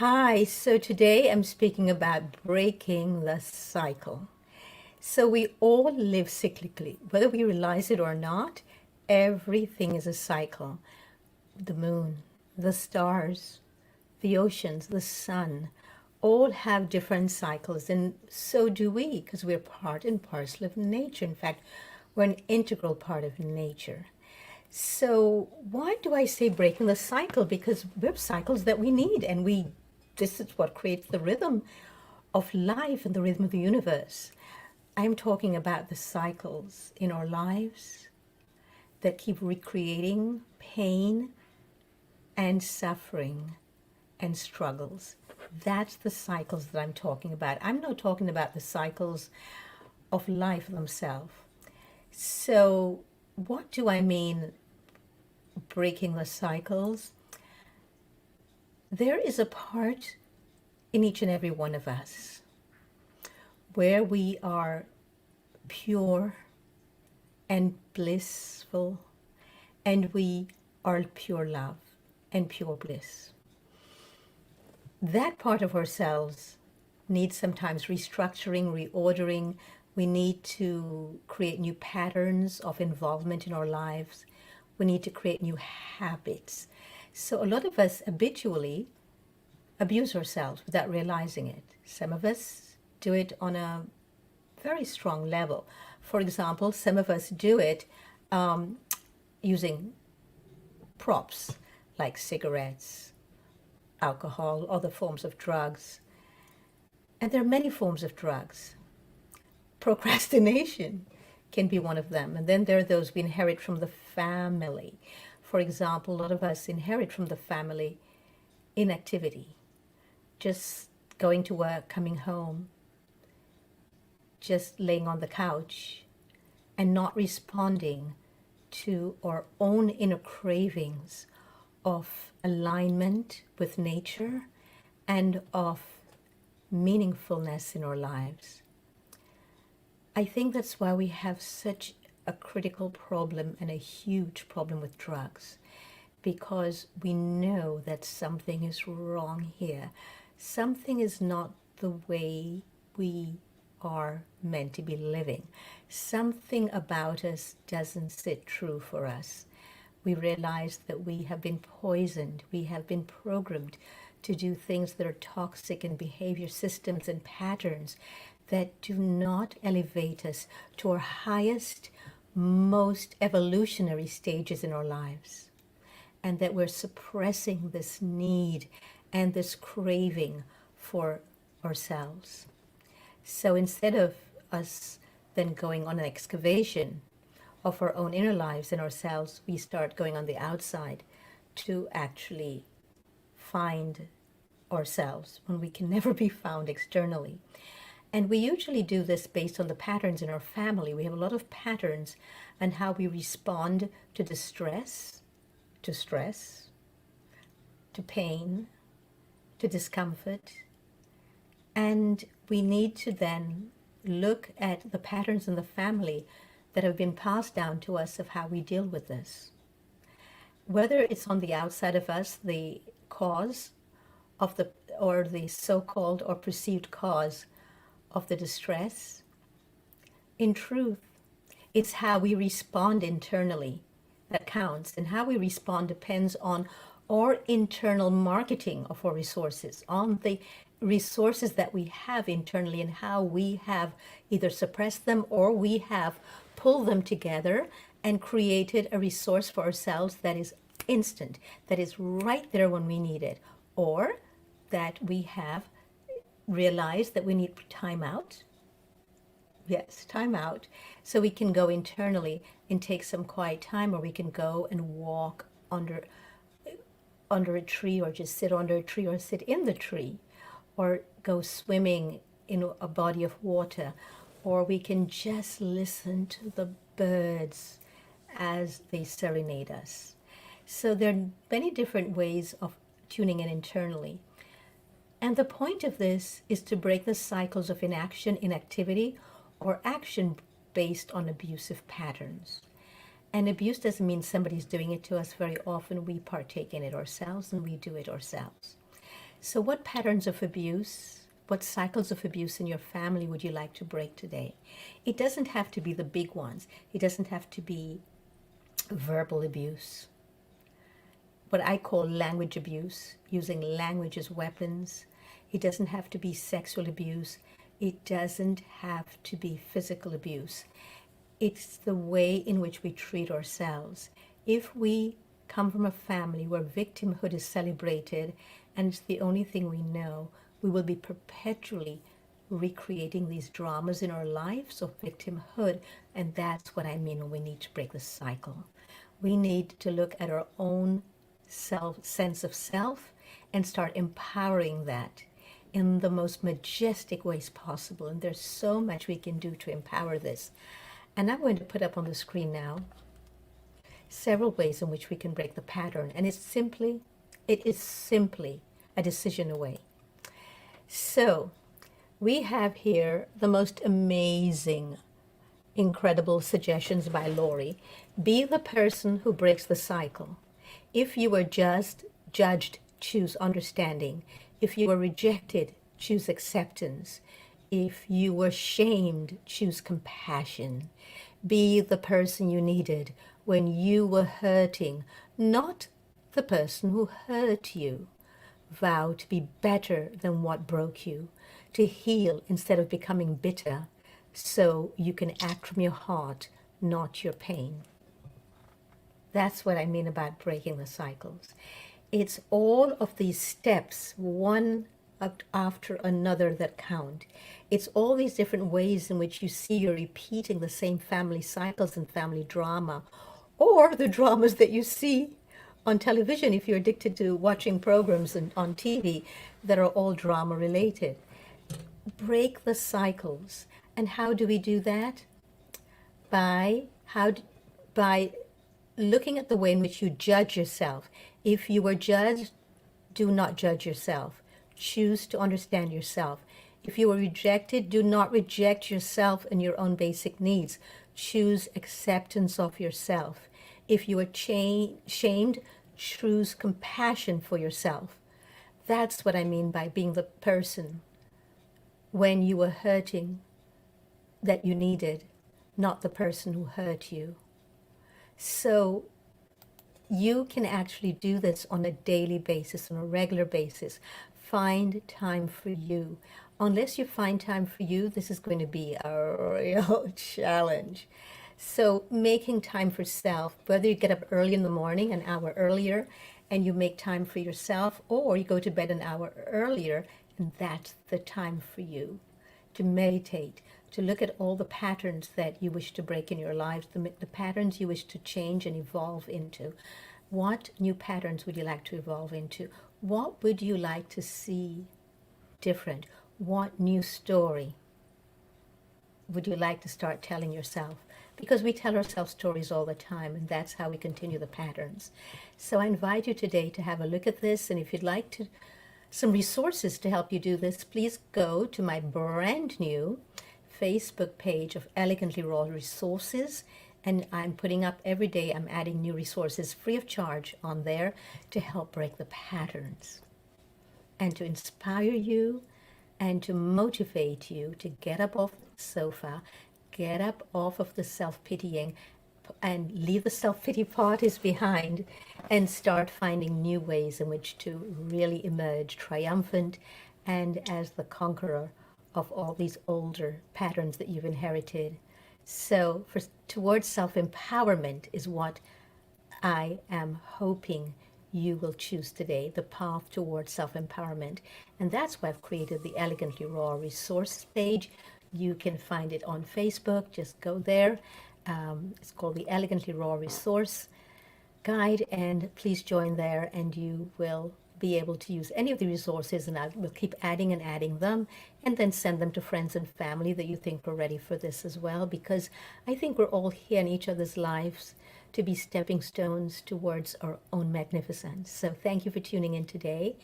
Hi, so today I'm speaking about breaking the cycle. So we all live cyclically, whether we realize it or not, everything is a cycle. The moon, the stars, the oceans, the sun, all have different cycles, and so do we, because we're part and parcel of nature. In fact, we're an integral part of nature. So why do I say breaking the cycle? Because we have cycles that we need, and this is what creates the rhythm of life and the rhythm of the universe. I'm talking about the cycles in our lives that keep recreating pain and suffering and struggles. That's the cycles that I'm talking about. I'm not talking about the cycles of life themselves. So, what do I mean breaking the cycles? There is a part in each and every one of us where we are pure and blissful, and we are pure love and pure bliss. That part of ourselves needs sometimes restructuring, reordering. We need to create new patterns of involvement in our lives. We need to create new habits. So, a lot of us habitually abuse ourselves without realizing it. Some of us do it on a very strong level. For example, some of us do it using props like cigarettes, alcohol, other forms of drugs. And there are many forms of drugs. Procrastination can be one of them. And then there are those we inherit from the family. For example, a lot of us inherit from the family inactivity, just going to work, coming home, just laying on the couch and not responding to our own inner cravings of alignment with nature and of meaningfulness in our lives. I think that's why we have such a critical problem and a huge problem with drugs, because we know that something is wrong here. Something is not the way we are meant to be living. Something about us doesn't sit true for us. We realize that we have been poisoned, we have been programmed to do things that are toxic in behavior systems and patterns that do not elevate us to our highest, most evolutionary stages in our lives, and that we're suppressing this need and this craving for ourselves. So instead of us then going on an excavation of our own inner lives and ourselves, we start going on the outside to actually find ourselves when we can never be found externally. And we usually do this based on the patterns in our family. We have a lot of patterns on how we respond to distress, to stress, to pain, to discomfort. And we need to then look at the patterns in the family that have been passed down to us of how we deal with this. Whether it's on the outside of us, the cause of the, or the so-called or perceived cause of the distress, in truth, it's how we respond internally that counts, and how we respond depends on our internal marketing of our resources, on the resources that we have internally, and how we have either suppressed them or we have pulled them together and created a resource for ourselves that is instant, that is right there when we need it, or that we have realized that we need time out. Yes, time out. So we can go internally and take some quiet time, or we can go and walk under a tree, or just sit under a tree, or sit in the tree, or go swimming in a body of water, or we can just listen to the birds as they serenade us. So there are many different ways of tuning in internally. And the point of this is to break the cycles of inaction, inactivity, or action based on abusive patterns. And abuse doesn't mean somebody's doing it to us. Very often we partake in it ourselves and we do it ourselves. So, what patterns of abuse, what cycles of abuse in your family would you like to break today? It doesn't have to be the big ones, it doesn't have to be verbal abuse, what I call language abuse, using language as weapons. It doesn't have to be sexual abuse. It doesn't have to be physical abuse. It's the way in which we treat ourselves. If we come from a family where victimhood is celebrated and it's the only thing we know, we will be perpetually recreating these dramas in our lives of victimhood. And that's what I mean when we need to break the cycle. We need to look at our own sense of self and start empowering that in the most majestic ways possible. And there's so much we can do to empower this. And I'm going to put up on the screen now several ways in which we can break the pattern. And it is simply a decision away. So we have here the most amazing, incredible suggestions by Lori. Be the person who breaks the cycle. If you were just judged, choose understanding. If you were rejected, choose acceptance. If you were shamed, choose compassion. Be the person you needed when you were hurting, not the person who hurt you. Vow to be better than what broke you, to heal instead of becoming bitter, so you can act from your heart, not your pain. That's what I mean about breaking the cycles. It's all of these steps, one after another, that count. It's all these different ways in which you see you're repeating the same family cycles and family drama, or the dramas that you see on television if you're addicted to watching programs on TV that are all drama related. Break the cycles. And how do we do that? By looking at the way in which you judge yourself. If you were judged, do not judge yourself. Choose to understand yourself. If you were rejected, do not reject yourself and your own basic needs. Choose acceptance of yourself. If you were shamed, choose compassion for yourself. That's what I mean by being the person when you were hurting that you needed, not the person who hurt you. So you can actually do this on a daily basis, on a regular basis. Find time for you. Unless you find time for you, this is going to be a real challenge. So making time for self, whether you get up early in the morning, an hour earlier, and you make time for yourself, or you go to bed an hour earlier, and that's the time for you to meditate, to look at all the patterns that you wish to break in your lives, the patterns you wish to change and evolve into. What new patterns would you like to evolve into? What would you like to see different? What new story would you like to start telling yourself? Because we tell ourselves stories all the time, and that's how we continue the patterns. So I invite you today to have a look at this, and if you'd like some resources to help you do this, please go to my brand new Facebook page of Elegantly Raw Resources, and I'm putting up every day, I'm adding new resources free of charge on there to help break the patterns and to inspire you and to motivate you to get up off the sofa, get up off of the self-pitying, and leave the self-pity parties behind and start finding new ways in which to really emerge triumphant and as the conqueror of all these older patterns that you've inherited. So towards self-empowerment is what I am hoping you will choose today, the path towards self-empowerment. And that's why I've created the Elegantly Raw resource page. You can find it on Facebook. Just go there. It's called the Elegantly Raw Resource Guide, and please join there, and you will be able to use any of the resources, and I will keep adding and adding them, and then send them to friends and family that you think are ready for this as well, because I think we're all here in each other's lives to be stepping stones towards our own magnificence. So thank you for tuning in today.